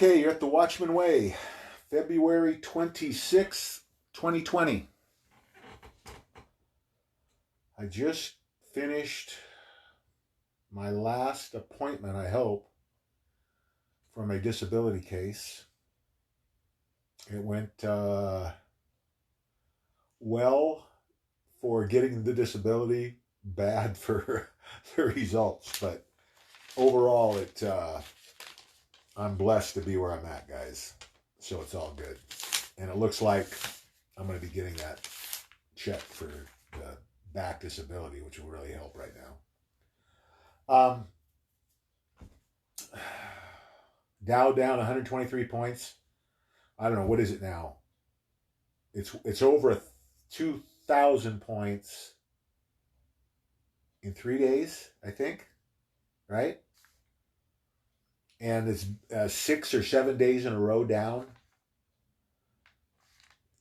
Okay, you're at the Watchmen Way, February 26th, 2020. I just finished my last appointment, I hope, for my disability case. It went well for getting the disability, bad for the results, but overall, I'm blessed to be where I'm at, guys. So it's all good. And it looks like I'm going to be getting that check for the back disability, which will really help right now. Dow down 123 points. I don't know, what is it now? It's over 2,000 points in 3 days, I think, right? And it's 6 or 7 days in a row down.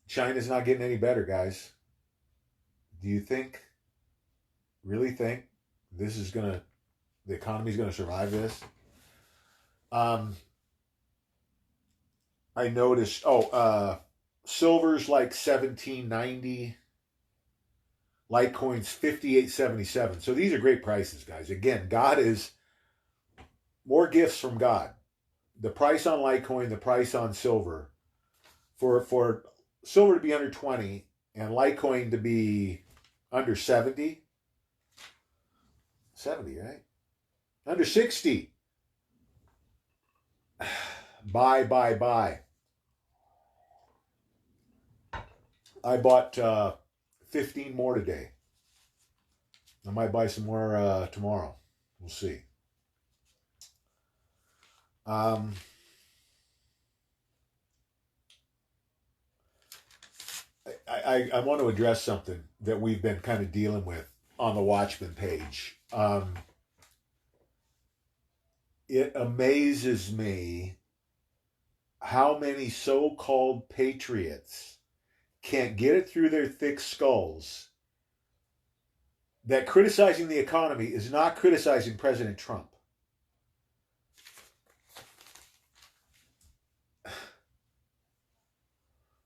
China's not getting any better, guys. Do you really think the economy's gonna survive this? I noticed, silver's like 1790, Litecoin's 5877. So these are great prices, guys. Again, God is more gifts from God. The price on Litecoin, the price on silver, for silver to be under 20 and Litecoin to be under 70, right? Under 60. Buy. I bought 15 more today. I might buy some more tomorrow. We'll see. I want to address something that we've been kind of dealing with on the Watchmen page. It amazes me how many so-called patriots can't get it through their thick skulls that criticizing the economy is not criticizing President Trump.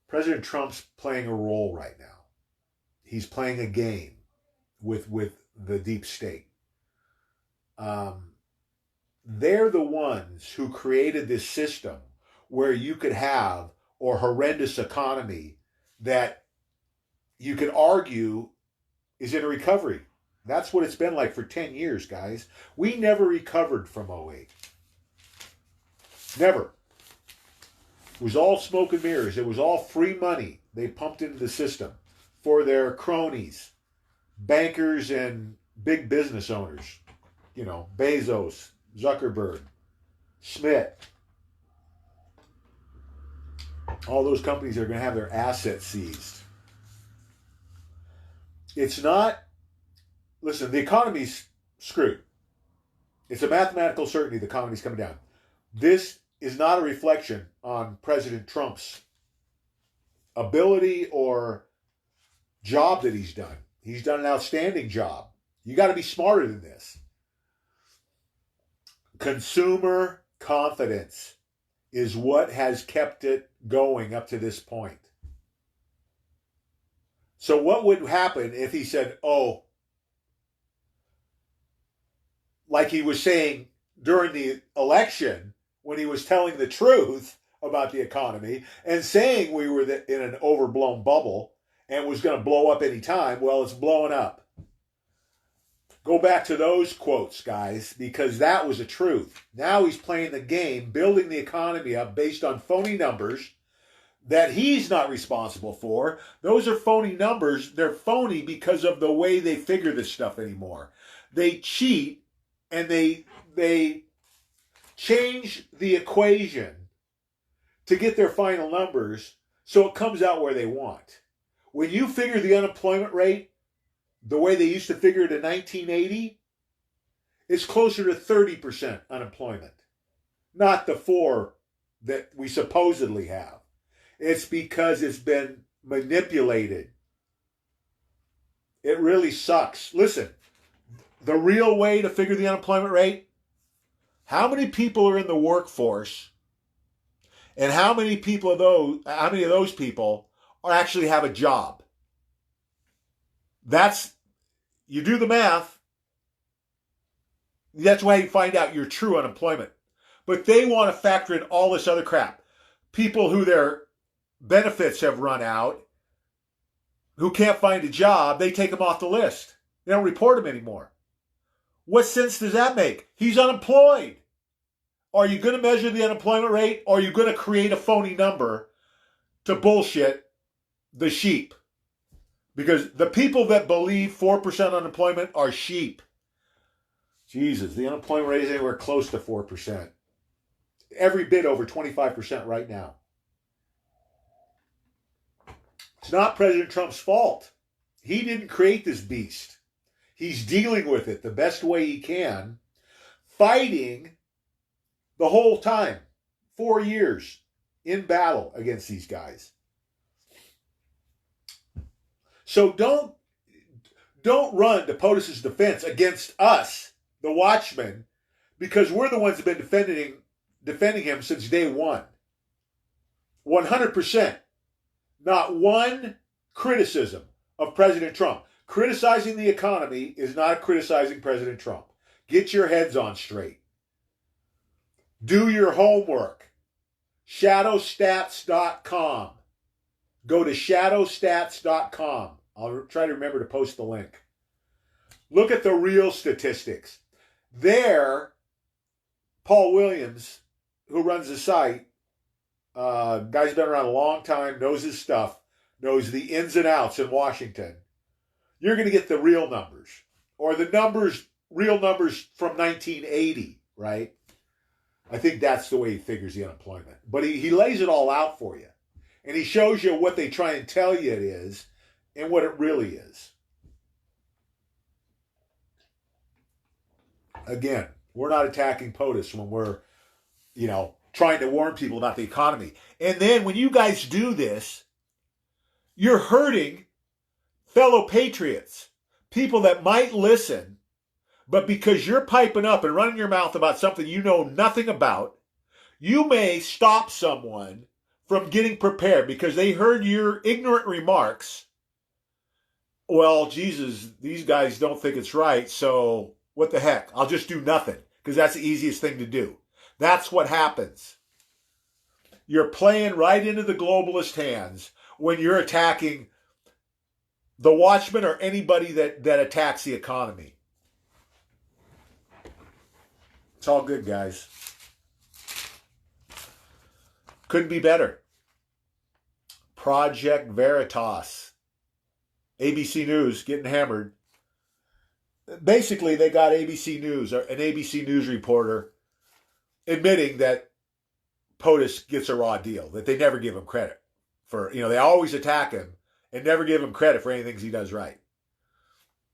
President Trump's playing a role right now. He's playing a game with the deep state. They're the ones who created this system where you could have a horrendous economy that you could argue is in a recovery. That's what it's been like for 10 years, guys. We never recovered from '08. Never. It was all smoke and mirrors. It was all free money they pumped into the system for their cronies, bankers and big business owners. You know, Bezos, Zuckerberg, Schmidt. All those companies are going to have their assets seized. It's not, listen, the economy's screwed. It's a mathematical certainty the economy's coming down. This is not a reflection on President Trump's ability or job that he's done. He's done an outstanding job. You got to be smarter than this. Consumer confidence is what has kept it going up to this point. So what would happen if he said, like he was saying during the election, when he was telling the truth about the economy and saying we were in an overblown bubble and was going to blow up any time? Well, it's blowing up. Go back to those quotes, guys, because that was the truth. Now he's playing the game, building the economy up based on phony numbers that he's not responsible for. Those are phony numbers. They're phony because of the way they figure this stuff anymore. They cheat and they change the equation to get their final numbers so it comes out where they want. When you figure the unemployment rate the way they used to figure it in 1980, it's closer to 30% unemployment, not the 4 that we supposedly have. It's because it's been manipulated. It really sucks. Listen, the real way to figure the unemployment rate, how many people are in the workforce And how many of those people are actually have a job? That's, you do the math. That's why you find out your true unemployment. But they want to factor in all this other crap. People who their benefits have run out, who can't find a job, they take them off the list. They don't report them anymore. What sense does that make? He's unemployed. Are you going to measure the unemployment rate, or are you going to create a phony number to bullshit the sheep? Because the people that believe 4% unemployment are sheep. Jesus, the unemployment rate is anywhere close to 4%. Every bit over 25% right now. It's not President Trump's fault. He didn't create this beast. He's dealing with it the best way he can, fighting the whole time, 4 years in battle against these guys. So don't run to POTUS's defense against us, the Watchmen, because we're the ones that have been defending him since day one. 100%. Not one criticism of President Trump. Criticizing the economy is not criticizing President Trump. Get your heads on straight. Do your homework. Shadowstats.com. Go to shadowstats.com. I'll try to remember to post the link. Look at the real statistics. There, Paul Williams, who runs the site, guy's been around a long time, knows his stuff, knows the ins and outs in Washington. You're going to get the real numbers, or the real numbers from 1980, right? I think that's the way he figures the unemployment. But he lays it all out for you. And he shows you what they try and tell you it is and what it really is. Again, we're not attacking POTUS when we're, trying to warn people about the economy. And then when you guys do this, you're hurting fellow patriots, people that might listen, but because you're piping up and running your mouth about something you know nothing about, you may stop someone from getting prepared because they heard your ignorant remarks. Well, Jesus, these guys don't think it's right, so what the heck? I'll just do nothing because that's the easiest thing to do. That's what happens. You're playing right into the globalist hands when you're attacking the Watchmen or anybody that attacks the economy. It's all good, guys. Couldn't be better. Project Veritas. ABC News getting hammered. Basically, they got ABC News, or an ABC News reporter, admitting that POTUS gets a raw deal, that they never give him credit for, they always attack him and never give him credit for anything he does right.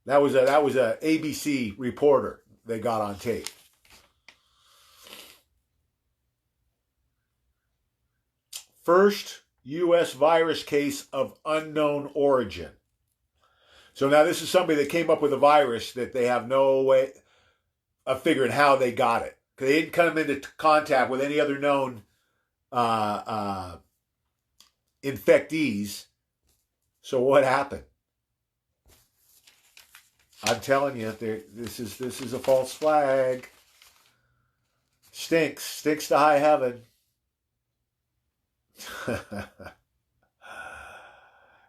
That was a ABC reporter they got on tape. First U.S. virus case of unknown origin. So now this is somebody that came up with a virus that they have no way of figuring how they got it. Because they didn't come into contact with any other known infectees. So what happened? I'm telling you, this is a false flag. Stinks to high heaven. And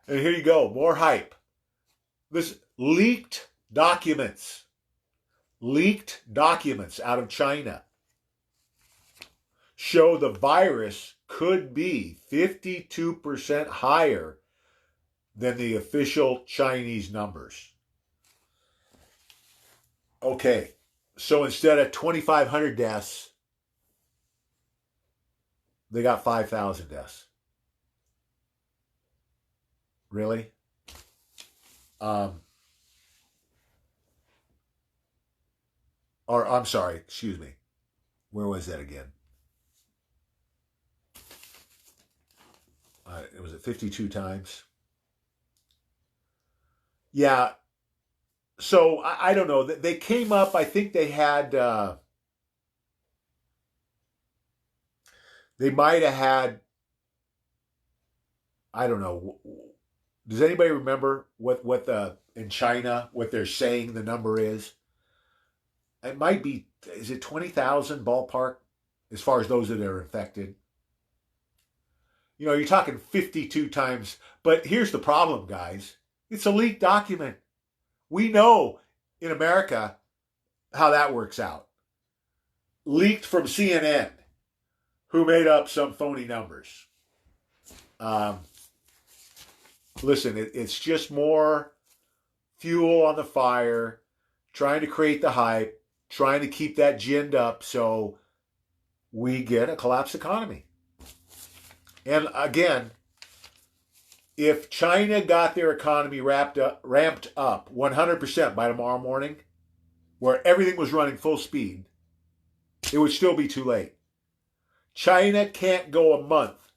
here you go, more hype. This leaked documents out of China show the virus could be 52% higher than the official Chinese numbers. Okay, so instead of 2,500 deaths, they got 5,000 deaths. Really? I'm sorry, excuse me. Where was that again? It was 52 times. Yeah. So I don't know. They came up, I think they had They might have had, I don't know. Does anybody remember what the in China what they're saying the number is? It might be, is it 20,000 ballpark as far as those that are infected? You know, you're talking 52 times. But here's the problem, guys. It's a leaked document. We know in America how that works out. Leaked from CNN, who made up some phony numbers. Um, Listen, it's just more fuel on the fire, trying to create the hype, trying to keep that ginned up so we get a collapsed economy. And again, if China got their economy ramped up 100% by tomorrow morning, where everything was running full speed, it would still be too late. China can't go a month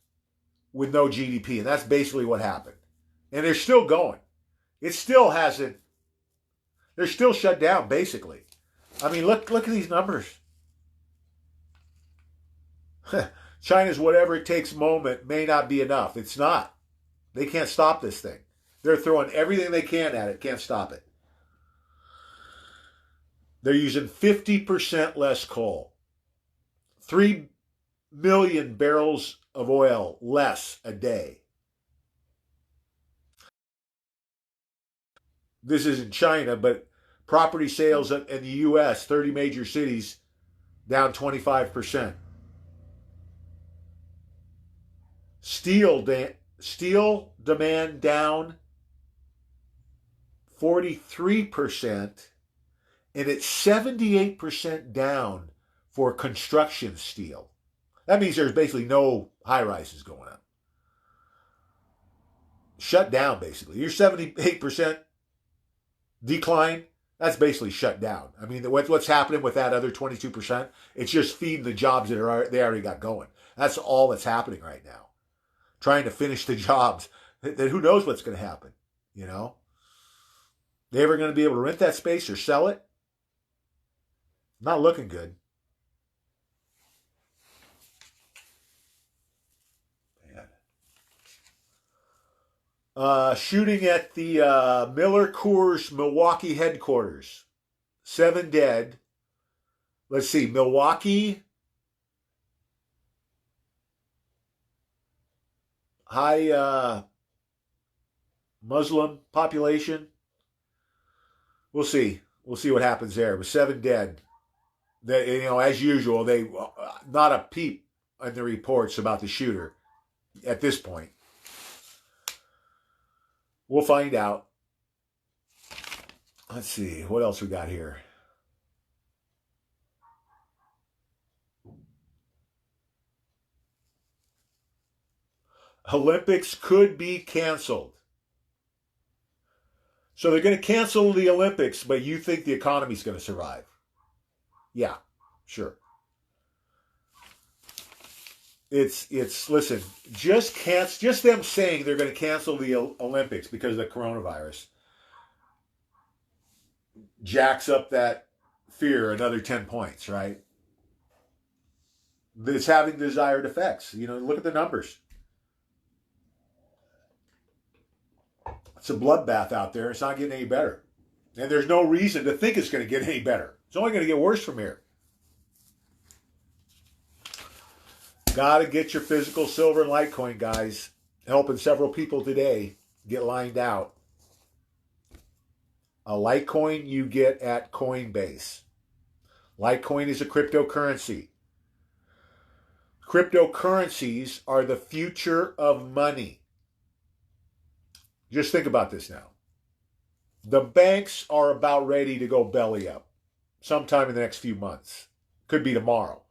with no GDP, and that's basically what happened. And they're still going. It still hasn't. They're still shut down, basically. I mean, look at these numbers. China's whatever it takes moment may not be enough. It's not. They can't stop this thing. They're throwing everything they can at it. Can't stop it. They're using 50% less coal. 3 million barrels of oil less a day. This isn't China, but property sales in the U.S., 30 major cities, down 25%. Steel demand down 43%, and it's 78% down for construction steel. That means there's basically no high rises going on. Shut down, basically. Your 78% decline, that's basically shut down. I mean, what's happening with that other 22%? It's just feeding the jobs they already got going. That's all that's happening right now. Trying to finish the jobs. That who knows what's going to happen, you know? They ever going to be able to rent that space or sell it? Not looking good. Shooting at the Miller Coors Milwaukee headquarters. 7 dead. Let's see, Milwaukee, high Muslim population. We'll see. We'll see what happens there. With 7 dead. They, you know, as usual, they not a peep in the reports about the shooter at this point. We'll find out. Let's see. What else we got here? Olympics could be canceled. So they're going to cancel the Olympics, but you think the economy's going to survive? Yeah, sure. It's listen, just them saying they're going to cancel the Olympics because of the coronavirus jacks up that fear another 10 points, right? It's having desired effects. You know, look at the numbers. It's a bloodbath out there. It's not getting any better. And there's no reason to think it's going to get any better. It's only going to get worse from here. Got to get your physical silver and Litecoin, guys. Helping several people today get lined out. A Litecoin you get at Coinbase. Litecoin is a cryptocurrency. Cryptocurrencies are the future of money. Just think about this now. The banks are about ready to go belly up sometime in the next few months. Could be tomorrow.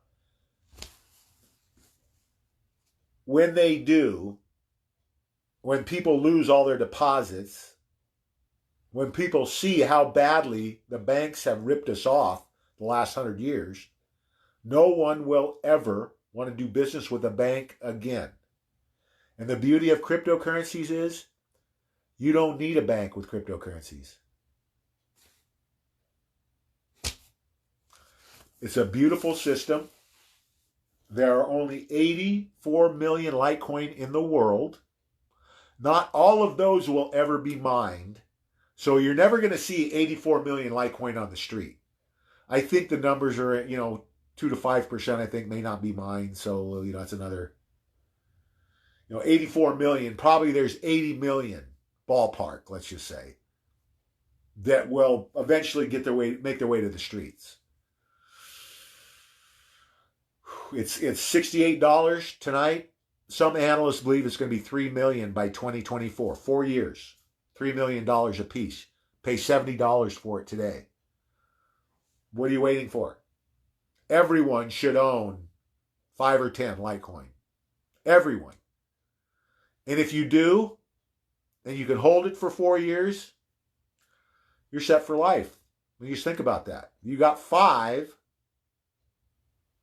When they do, when people lose all their deposits, when people see how badly the banks have ripped us off the last 100 years, no one will ever want to do business with a bank again. And the beauty of cryptocurrencies is you don't need a bank with cryptocurrencies. It's a beautiful system. there are only 84 million Litecoin in the world. Not all of those will ever be mined. So you're never going to see 84 million Litecoin on the street. I think the numbers are, 2 to 5%, I think, may not be mined. So, that's another, 84 million. Probably there's 80 million ballpark, let's just say, that will eventually make their way to the streets. It's $68 tonight. Some analysts believe it's going to be $3 million by 2024. 4 years, $3 million a piece. Pay $70 for it today. What are you waiting for? Everyone should own 5 or 10 Litecoin. Everyone. And if you do, and you can hold it for 4 years, you're set for life. I mean, just think about that. You got 5.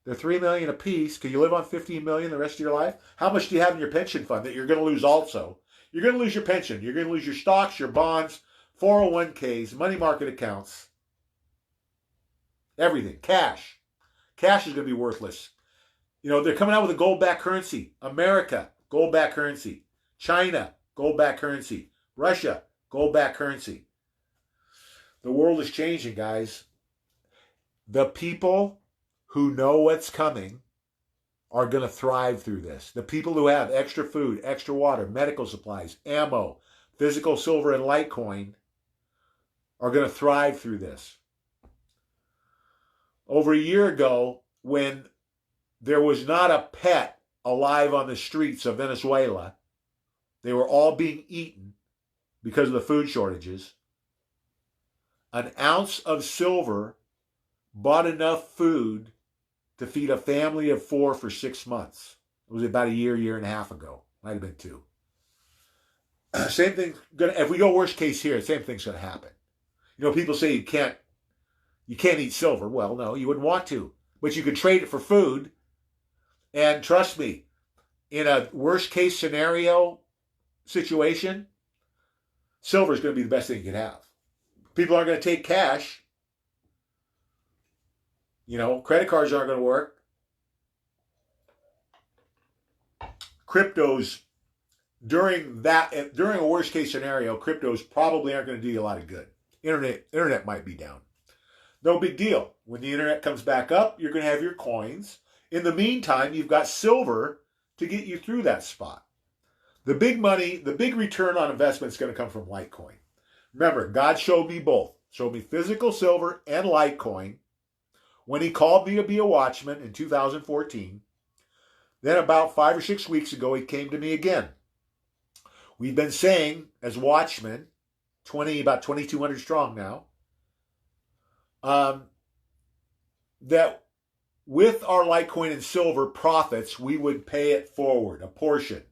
They're $3 million a piece. Can you live on $15 million the rest of your life? How much do you have in your pension fund that you're going to lose also? You're going to lose your pension. You're going to lose your stocks, your bonds, 401ks, money market accounts, everything. Cash. Cash is going to be worthless. They're coming out with a gold-backed currency. America, gold-backed currency. China, gold-backed currency. Russia, gold-backed currency. The world is changing, guys. The people who know what's coming are going to thrive through this. The people who have extra food, extra water, medical supplies, ammo, physical silver, and Litecoin are going to thrive through this. Over a year ago, when there was not a pet alive on the streets of Venezuela, they were all being eaten because of the food shortages. An ounce of silver bought enough food to feed a family of 4 for 6 months. It was about a year and a half ago. Might have been 2. Same thing. If we go worst case here, the same thing's going to happen. People say you can't eat silver. Well, no, you wouldn't want to, but you could trade it for food. And trust me, in a worst case scenario situation, silver is going to be the best thing you can have. People aren't going to take cash. Credit cards aren't going to work. Cryptos, during a worst case scenario, cryptos probably aren't going to do you a lot of good. Internet might be down. No big deal. When the internet comes back up, you're going to have your coins. In the meantime, you've got silver to get you through that spot. The big money, the big return on investment is going to come from Litecoin. Remember, God showed me both. Showed me physical silver and Litecoin when he called me to be a watchman in 2014. Then about 5 or 6 weeks ago, he came to me again. We've been saying, as watchmen, about 2,200 strong now, that with our Litecoin and silver profits, we would pay it forward, a portion,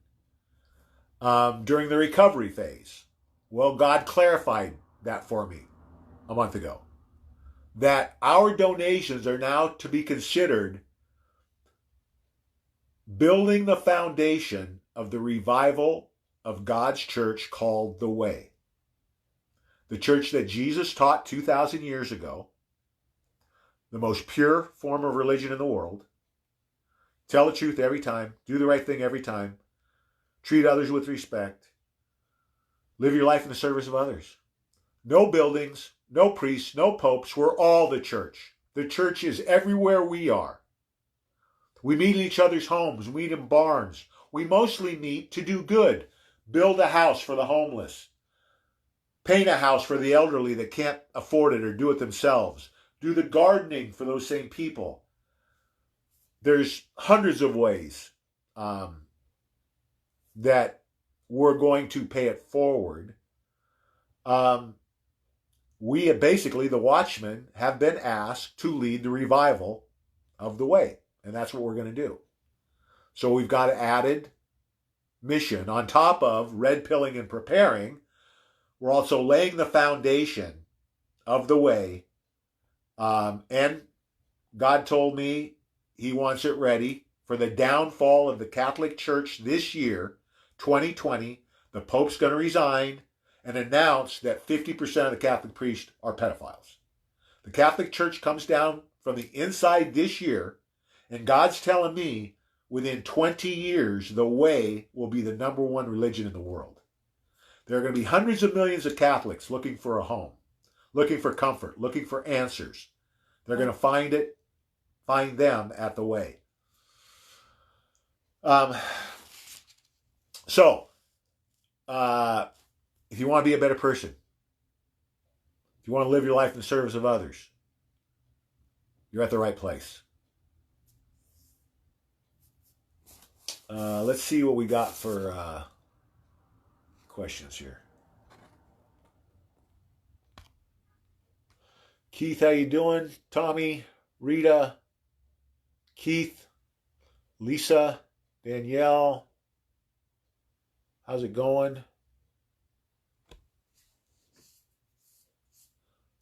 during the recovery phase. Well, God clarified that for me a month ago, that our donations are now to be considered building the foundation of the revival of God's church called the Way. The church that Jesus taught 2,000 years ago, the most pure form of religion in the world. Tell the truth every time. Do the right thing every time. Treat others with respect. Live your life in the service of others. No buildings, no priests, no popes. We're all the church. The church is everywhere we are. We meet in each other's homes. We meet in barns. We mostly meet to do good. Build a house for the homeless. Paint a house for the elderly that can't afford it or do it themselves. Do the gardening for those same people. There's hundreds of ways that we're going to pay it forward. We basically, the Watchmen, have been asked to lead the revival of the Way. And that's what we're going to do. So we've got an added mission on top of red pilling and preparing. We're also laying the foundation of the Way. And God told me he wants it ready for the downfall of the Catholic Church this year, 2020. The Pope's going to resign and announce that 50% of the Catholic priests are pedophiles. The Catholic Church comes down from the inside this year, And God's telling me within 20 years, the way will be the number one religion in the world. There are going to be hundreds of millions of Catholics looking for a home, looking for comfort, looking for answers. They're going to find them at the way. So, if you want to be a better person, if you want to live your life in the service of others, you're at the right place. Let's see what we got for questions here. Keith, how you doing? Tommy, Rita, Keith, Lisa, Danielle, how's it going?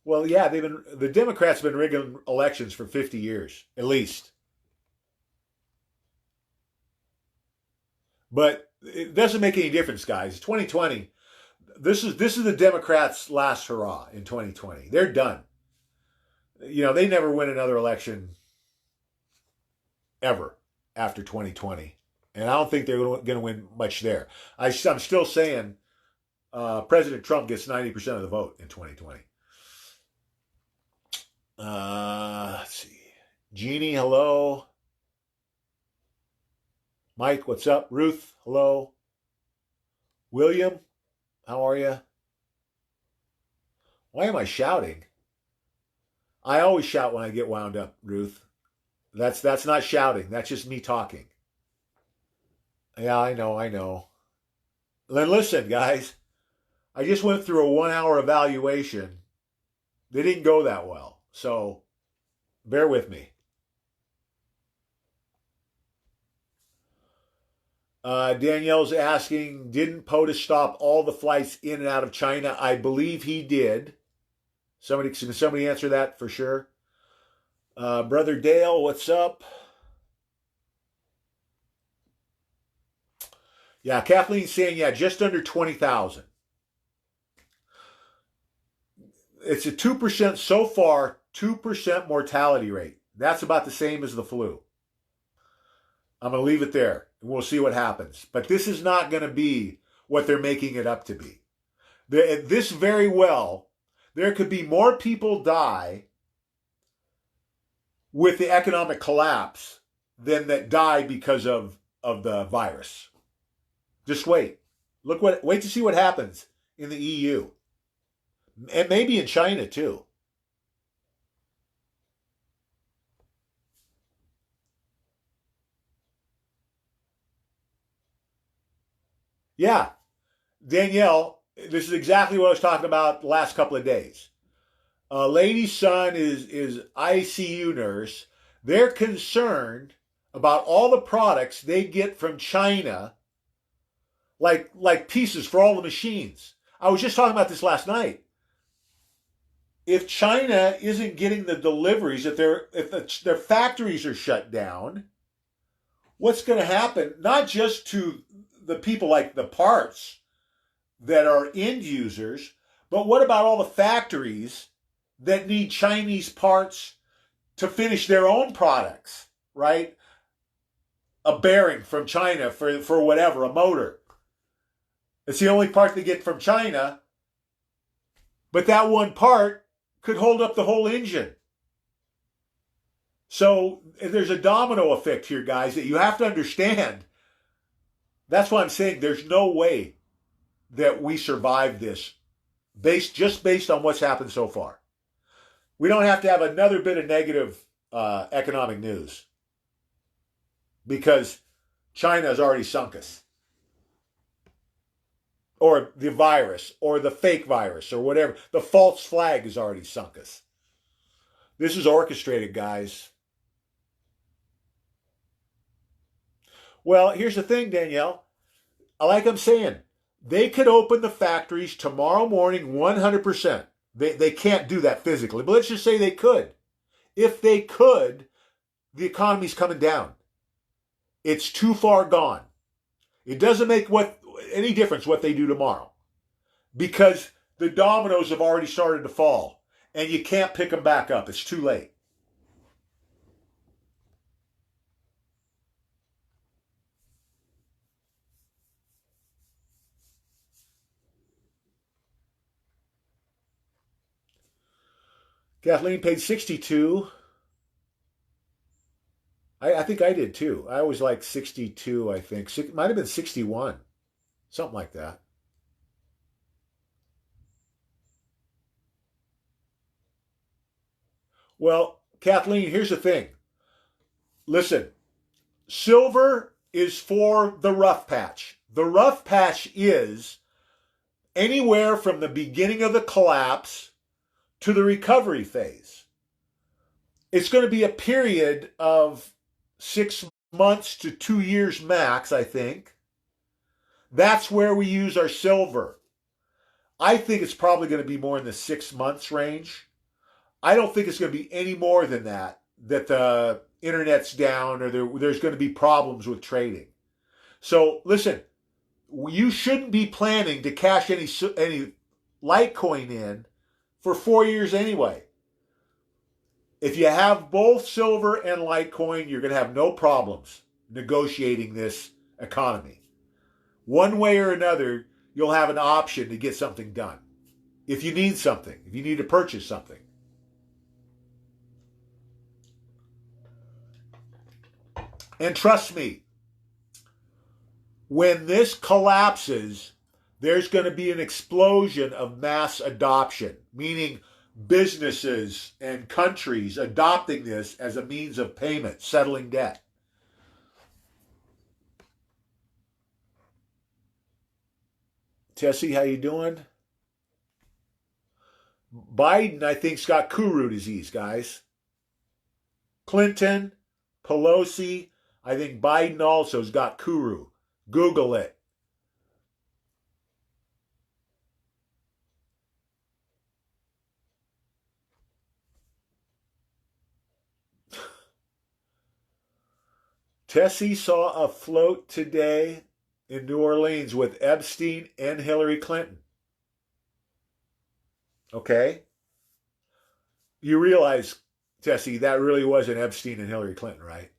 Well, yeah, the Democrats have been rigging elections for 50 years, at least. But it doesn't make any difference, guys. 2020, this is the Democrats' last hurrah in 2020. They're done. They never win another election ever after 2020. And I don't think they're going to win much there. I'm still saying President Trump gets 90% of the vote in 2020. Let's see. Jeannie, hello. Mike, what's up? Ruth, hello. William, how are you? Why am I shouting? I always shout when I get wound up, Ruth. That's not shouting. That's just me talking. Yeah, I know. Then listen, guys. I just went through a 1-hour evaluation. They didn't go that well. So, bear with me. Danielle's asking, didn't POTUS stop all the flights in and out of China? I believe he did. Can somebody answer that for sure? Brother Dale, what's up? Yeah, Kathleen's saying, just under 20,000. It's a 2% so far, 2% mortality rate. That's about the same as the flu. I'm going to leave it there, and we'll see what happens. But this is not going to be what they're making it up to be. This very well, there could be more people die with the economic collapse than that die because of the virus. Just wait. Wait to see what happens in the EU. And maybe in China too. Yeah. Danielle, this is exactly what I was talking about the last couple of days. A lady's son is ICU nurse. They're concerned about all the products they get from China, like pieces for all the machines. I was just talking about this last night. If China isn't getting the deliveries, if their factories are shut down, what's going to happen? Not just to the people like the parts that are end users, but what about all the factories that need Chinese parts to finish their own products, right? A bearing from China for whatever, a motor. It's the only part they get from China, but that one part could hold up the whole engine. So there's a domino effect here, guys, that you have to understand. That's why I'm saying there's no way that we survive this based on what's happened so far. We don't have to have another bit of negative economic news because China has already sunk us. Or the virus, or the fake virus, or whatever. The false flag has already sunk us. This is orchestrated, guys. Well, here's the thing, Danielle. Like I'm saying, they could open the factories tomorrow morning 100%. They can't do that physically, but let's just say they could. If they could, the economy's coming down. It's too far gone. It doesn't make any difference what they do tomorrow because the dominoes have already started to fall and you can't pick them back up. It's too late. Kathleen paid 62. I think I did too. I was like 62, I think. Might have been 61. Something like that. Well, Kathleen, here's the thing. Listen, silver is for the rough patch. The rough patch is anywhere from the beginning of the collapse to the recovery phase. It's going to be a period of 6 months to 2 years max, I think. That's where we use our silver. I think it's probably going to be more in the 6 months range. I don't think it's going to be any more than that, that the internet's down or there's going to be problems with trading. So listen, you shouldn't be planning to cash any Litecoin in for 4 years anyway. If you have both silver and Litecoin, you're going to have no problems negotiating this economy. One way or another, you'll have an option to get something done. If you need something, if you need to purchase something. And trust me, when this collapses, there's going to be an explosion of mass adoption, meaning businesses and countries adopting this as a means of payment, settling debt. Tessie, how you doing? Biden, I think, has got Kuru disease, guys. Clinton, Pelosi, I think Biden also has got Kuru. Google it. Tessie saw a float today in New Orleans with Epstein and Hillary Clinton. Okay? You realize, Tessie, that really wasn't Epstein and Hillary Clinton, right?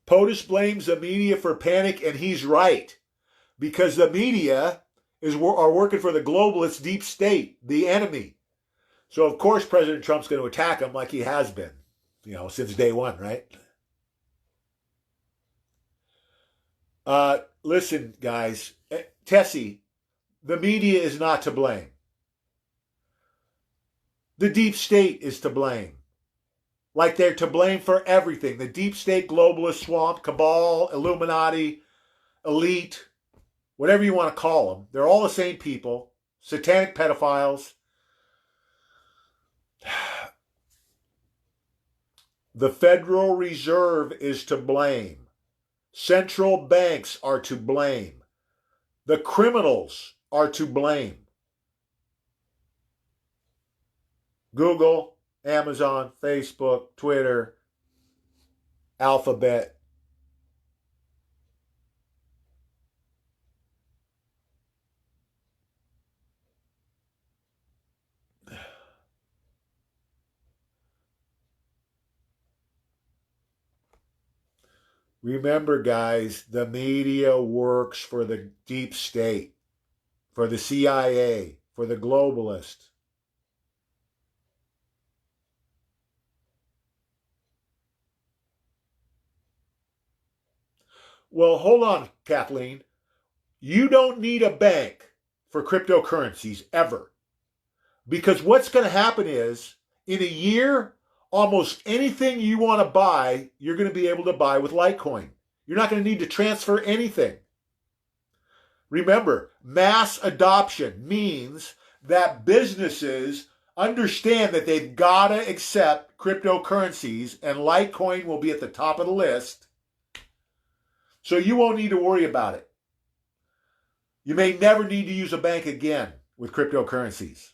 POTUS blames the media for panic, and he's right. Because the media are working for the globalist deep state, the enemy. So, of course, President Trump's going to attack him like he has been, since day one, right? Listen, guys, Tessie, the media is not to blame. The deep state is to blame. Like they're to blame for everything. The deep state, globalist, swamp, cabal, Illuminati, elite, whatever you want to call them. They're all the same people. Satanic pedophiles. The Federal Reserve is to blame. Central banks are to blame. The criminals are to blame. Google, Amazon, Facebook, Twitter, Alphabet. Remember, guys, the media works for the deep state, for the CIA, for the globalists. Well, hold on, Kathleen. You don't need a bank for cryptocurrencies ever. Because what's going to happen is, in a year, almost anything you want to buy, you're going to be able to buy with Litecoin. You're not going to need to transfer anything. Remember, mass adoption means that businesses understand that they've got to accept cryptocurrencies, and Litecoin will be at the top of the list. So you won't need to worry about it. You may never need to use a bank again with cryptocurrencies.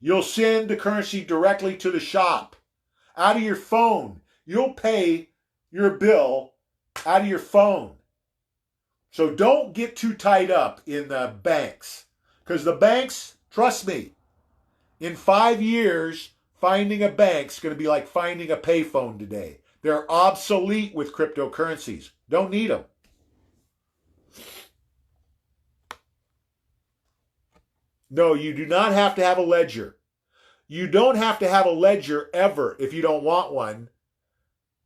You'll send the currency directly to the shop, out of your phone. You'll pay your bill out of your phone. So don't get too tied up in the banks. Because the banks, trust me, in 5 years, finding a bank's going to be like finding a payphone today. They're obsolete with cryptocurrencies. Don't need them. No, you do not have to have a ledger. You don't have to have a ledger ever if you don't want one,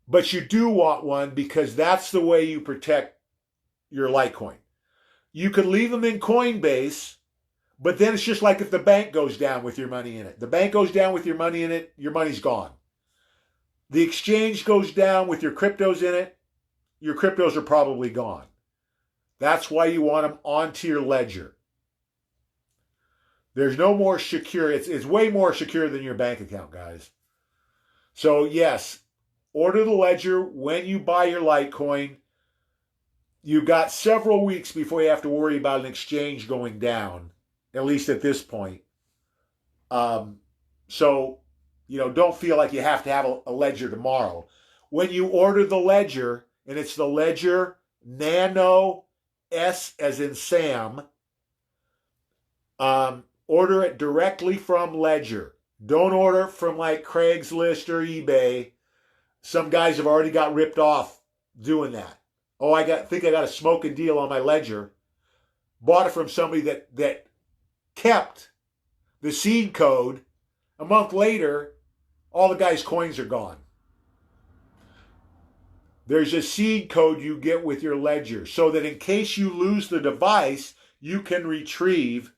but you do want one because that's the way you protect your Litecoin. You could leave them in Coinbase, but then it's just like if the bank goes down with your money in it. The bank goes down with your money in it, your money's gone. The exchange goes down with your cryptos in it, your cryptos are probably gone. That's why you want them onto your ledger. There's no more secure. It's way more secure than your bank account, guys. So yes, order the ledger when you buy your Litecoin. You've got several weeks before you have to worry about an exchange going down, at least at this point. So, don't feel like you have to have a ledger tomorrow. When you order the ledger, and it's the Ledger Nano S as in Sam, order it directly from Ledger. Don't order it from like Craigslist or eBay. Some guys have already got ripped off doing that. Oh, I think I got a smoking deal on my Ledger. Bought it from somebody that kept the seed code. A month later, all the guy's coins are gone. There's a seed code you get with your Ledger so that in case you lose the device, you can retrieve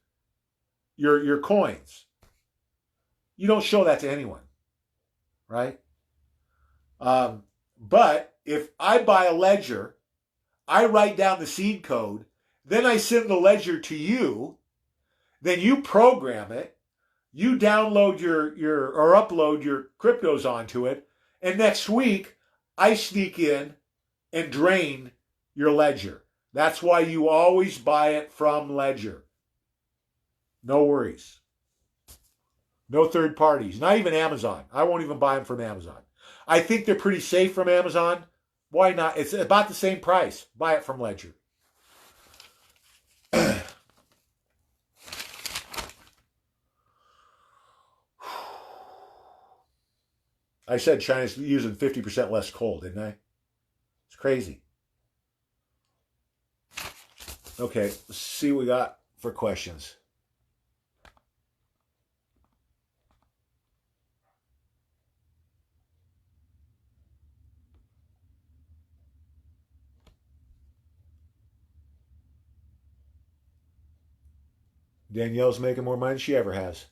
your coins. You don't show that to anyone, right? But if I buy a Ledger, I write down the seed code, then I send the Ledger to you, then you program it, you download or upload your cryptos onto it, and next week I sneak in and drain your Ledger. That's why you always buy it from Ledger. No worries. No third parties, not even Amazon. I won't even buy them from Amazon. I think they're pretty safe from Amazon. Why not? It's about the same price. Buy it from Ledger. I said China's using 50% less coal, didn't I? It's crazy. Okay, let's see what we got for questions. Danielle's making more money than she ever has.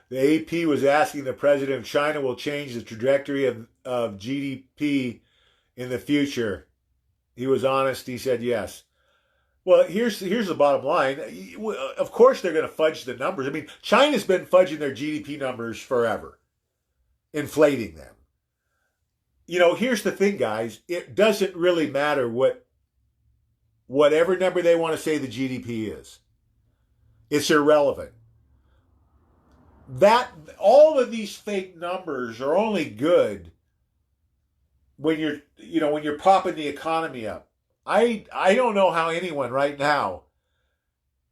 The AP was asking the president if China will change the trajectory of GDP in the future. He was honest. He said yes. Well, here's the bottom line. Of course, they're going to fudge the numbers. I mean, China's been fudging their GDP numbers forever, inflating them. Here's the thing, guys. It doesn't really matter whatever number they want to say the GDP is. It's irrelevant. All of these fake numbers are only good when you're popping the economy up. I don't know how anyone right now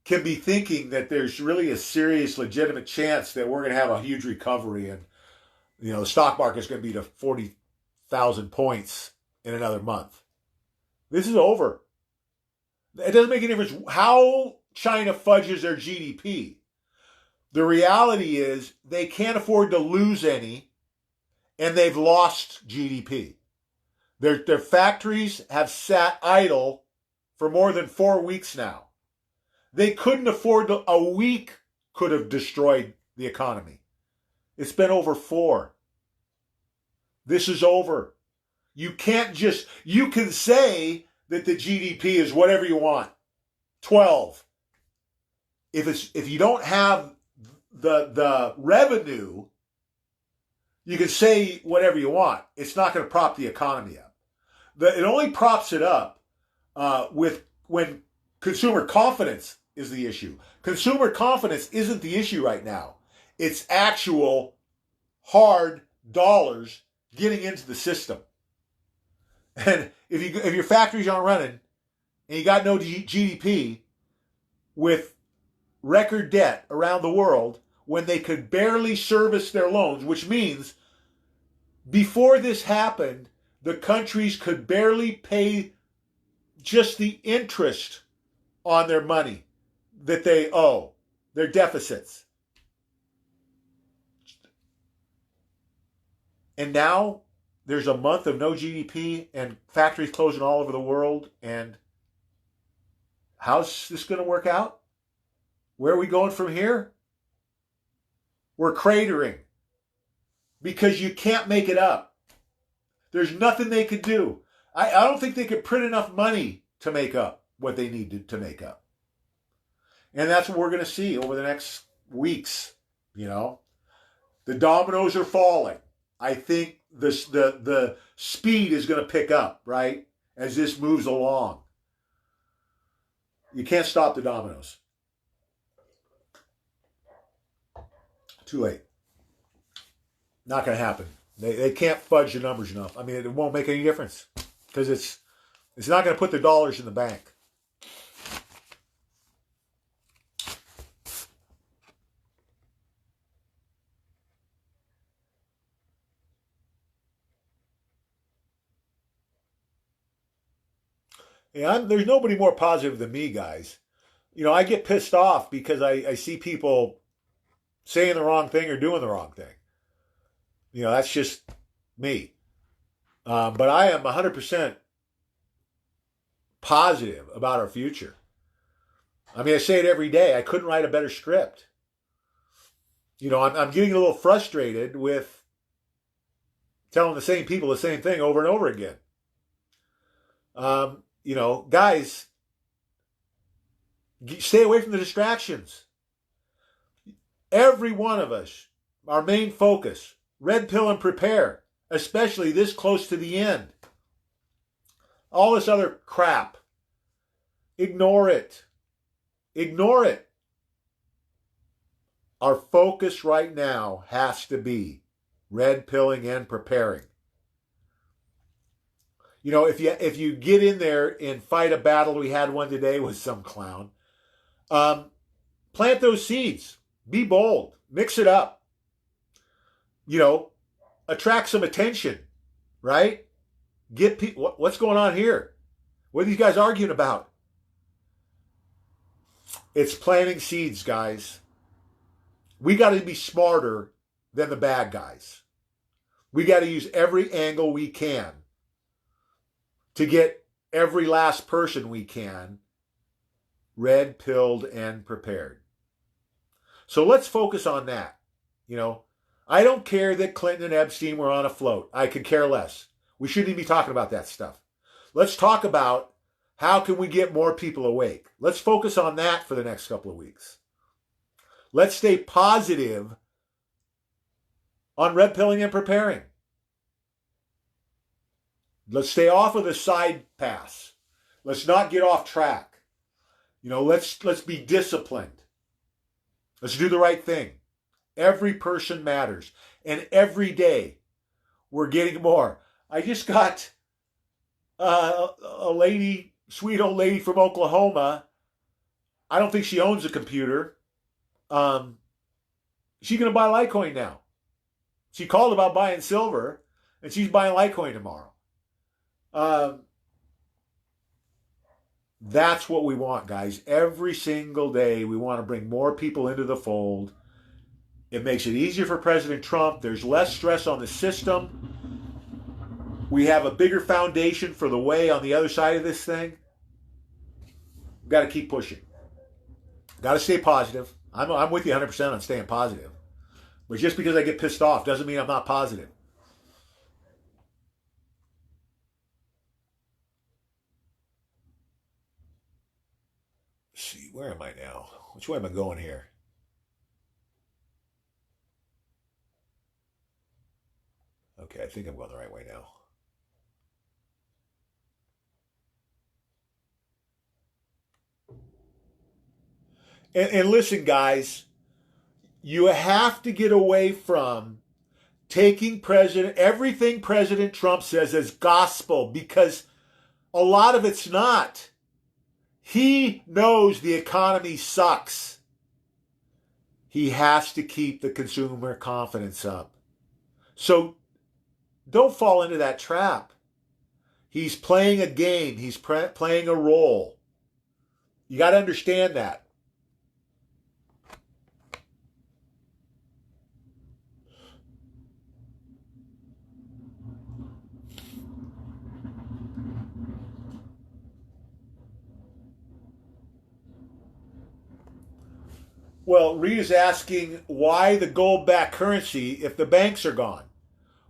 can be thinking that there's really a serious, legitimate chance that we're going to have a huge recovery and the stock market's going to be to 40,000 points in another month. This is over. It doesn't make any difference how China fudges their GDP. The reality is they can't afford to lose any, and they've lost GDP. Their factories have sat idle for more than 4 weeks now. They couldn't afford a week could have destroyed the economy. It's been over 4. This is over. You can say that the GDP is whatever you want. 12. If you don't have the revenue, you can say whatever you want. It's not going to prop the economy up. It only props it up when consumer confidence is the issue. Consumer confidence isn't the issue right now. It's actual hard dollars getting into the system. And if your factories aren't running and you got no GDP with record debt around the world when they could barely service their loans, which means before this happened, the countries could barely pay just the interest on their money that they owe, their deficits. And now there's a month of no GDP and factories closing all over the world. And how's this going to work out? Where are we going from here? We're cratering because you can't make it up. There's nothing they could do. I don't think they could print enough money to make up what they need to make up. And that's what we're going to see over the next weeks. You know, the dominoes are falling. I think the speed is going to pick up, right, as this moves along. You can't stop the dominoes. Too late. Not going to happen. They can't fudge the numbers enough. I mean, it won't make any difference because it's not going to put the dollars in the bank. Yeah, there's nobody more positive than me, guys. You know, I get pissed off because I see people saying the wrong thing or doing the wrong thing. You know, that's just me. But I am 100% positive about our future. I mean, I say it every day. I couldn't write a better script. You know, I'm getting a little frustrated with telling the same people the same thing over and over again. You know, guys, stay away from the distractions. Every one of us, our main focus, red pill and prepare, especially this close to the end. All this other crap, ignore it. Ignore it. Our focus right now has to be red pilling and preparing. You know, if you get in there and fight a battle, we had one today with some clown, plant those seeds. Be bold. Mix it up. You know, attract some attention, right? Get people. What's going on here? What are these guys arguing about? It's planting seeds, guys. We got to be smarter than the bad guys. We got to use every angle we can to get every last person we can red pilled and prepared. So let's focus on that. You know, I don't care that Clinton and Epstein were on a float. I could care less. We shouldn't even be talking about that stuff. Let's talk about how can we get more people awake. Let's focus on that for the next couple of weeks. Let's stay positive on red pilling and preparing. Let's stay off of the side paths. Let's not get off track. You know, let's be disciplined. Let's do the right thing. Every person matters. And every day we're getting more. I just got a lady, sweet old lady from Oklahoma. I don't think she owns a computer. She's going to buy Litecoin now. She called about buying silver, and she's buying Litecoin tomorrow. That's what we want, guys. Every single day, we want to bring more people into the fold. It makes it easier for President Trump. There's less stress on the system. We have a bigger foundation for the way on the other side of this thing. We've got to keep pushing. Got to stay positive. I'm with you 100% on staying positive. But just because I get pissed off doesn't mean I'm not positive. Let's see, where am I now? Which way am I going here? Okay, I think I'm going the right way now. And listen, guys, you have to get away from taking everything President Trump says as gospel, because a lot of it's not. He knows the economy sucks. He has to keep the consumer confidence up. So don't fall into that trap. He's playing a game. He's playing a role. You got to understand that. Well, Rita's asking why the gold-backed currency if the banks are gone.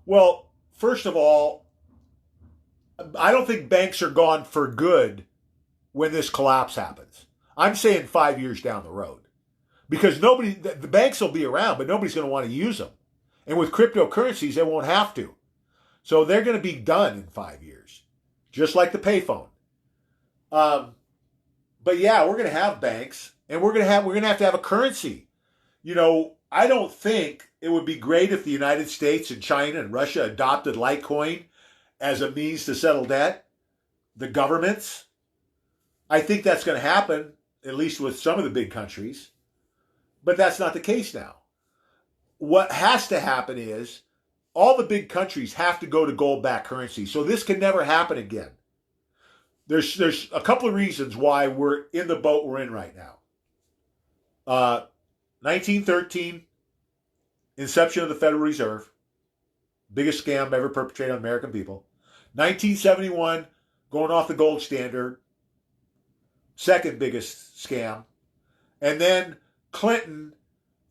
Well, first of all, I don't think banks are gone for good when this collapse happens. I'm saying 5 years down the road. Because the banks will be around, but nobody's going to want to use them. And with cryptocurrencies, they won't have to. So they're going to be done in 5 years. Just like the payphone. But yeah, we're going to have banks. And we're going to have a currency. You know, I don't think it would be great if the United States and China and Russia adopted Litecoin as a means to settle debt. The governments. I think that's going to happen, at least with some of the big countries. But that's not the case now. What has to happen is all the big countries have to go to gold-backed currency. So this can never happen again. There's a couple of reasons why we're in the boat we're in right now. 1913, inception of the Federal Reserve, biggest scam ever perpetrated on American people. 1971, going off the gold standard, second biggest scam. And then Clinton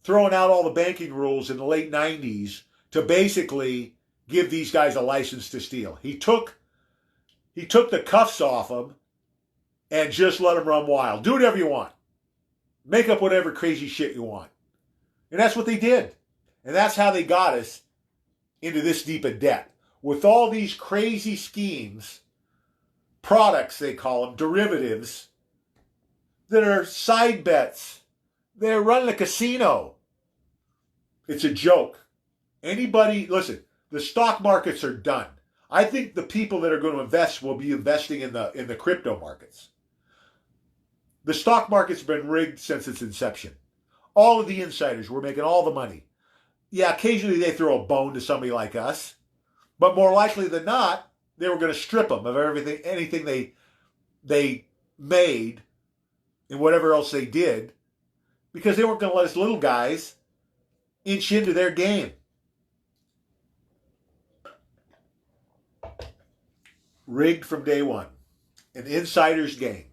throwing out all the banking rules in the late 90s to basically give these guys a license to steal. He took the cuffs off them and just let them run wild. Do whatever you want. Make up whatever crazy shit you want. And that's what they did. And that's how they got us into this deep of debt. With all these crazy schemes, products they call them, derivatives, that are side bets. They're running a casino. It's a joke. Listen, the stock markets are done. I think the people that are going to invest will be investing in the crypto markets. The stock market's been rigged since its inception. All of the insiders were making all the money. Yeah, occasionally they throw a bone to somebody like us, but more likely than not, they were going to strip them of anything they made and whatever else they did, because they weren't going to let us little guys inch into their game. Rigged from day one. An insider's game.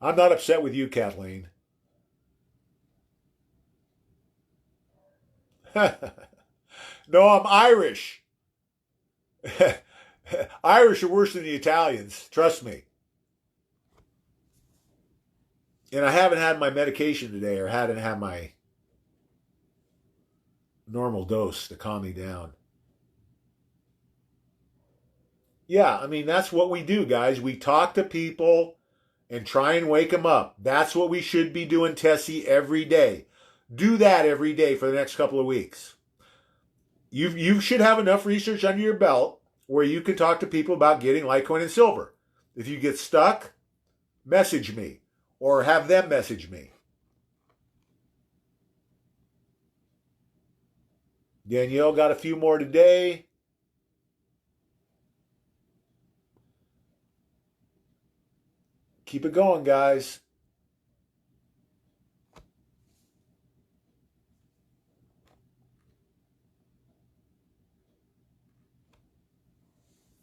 I'm not upset with you, Kathleen. No, I'm Irish. Irish are worse than the Italians. Trust me. And I haven't had my medication today, or hadn't had my normal dose to calm me down. Yeah, I mean, that's what we do, guys. We talk to people and try and wake them up. That's what we should be doing, Tessie, every day. Do that every day for the next couple of weeks. You should have enough research under your belt where you can talk to people about getting Litecoin and silver. If you get stuck, message me or have them message me. Danielle got a few more today. Keep it going, guys.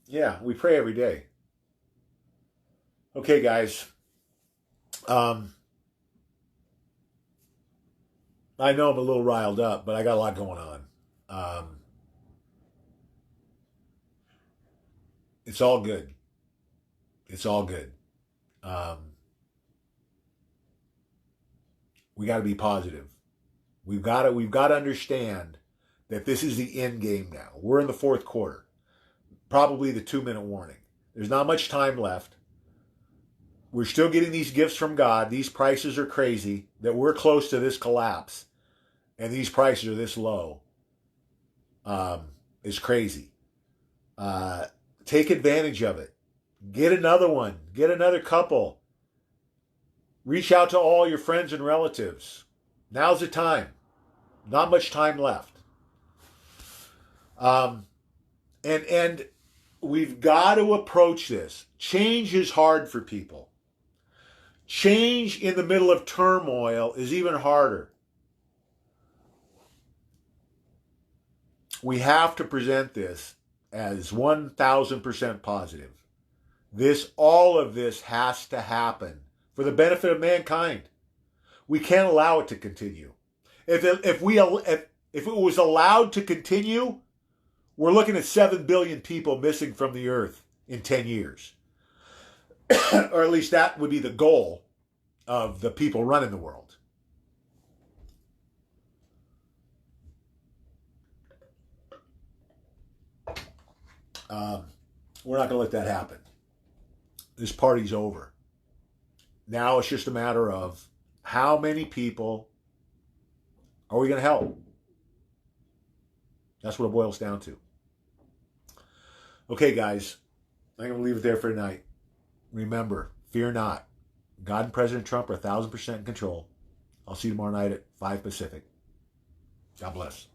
Yeah, we pray every day. Okay, guys. I know I'm a little riled up, but I got a lot going on. It's all good. It's all good. We got to be positive. We've got to understand that this is the end game now. We're in the fourth quarter. probably the 2-minute warning. There's not much time left. We're still getting these gifts from God. These prices are crazy, that we're close to this collapse, and these prices are this low. Is crazy. Take advantage of it. Get another one. Get another couple. Reach out to all your friends and relatives. Now's the time. Not much time left. And we've got to approach this. Change is hard for people. Change in the middle of turmoil is even harder. We have to present this as 1,000% positive. All of this has to happen for the benefit of mankind. We can't allow it to continue. If it was allowed to continue, we're looking at 7 billion people missing from the earth in 10 years. Or at least that would be the goal of the people running the world. We're not going to let that happen. This party's over. Now it's just a matter of how many people are we going to help? That's what it boils down to. Okay, guys, I'm going to leave it there for tonight. Remember, fear not. God and President Trump are 1,000% in control. I'll see you tomorrow night at 5 Pacific. God bless.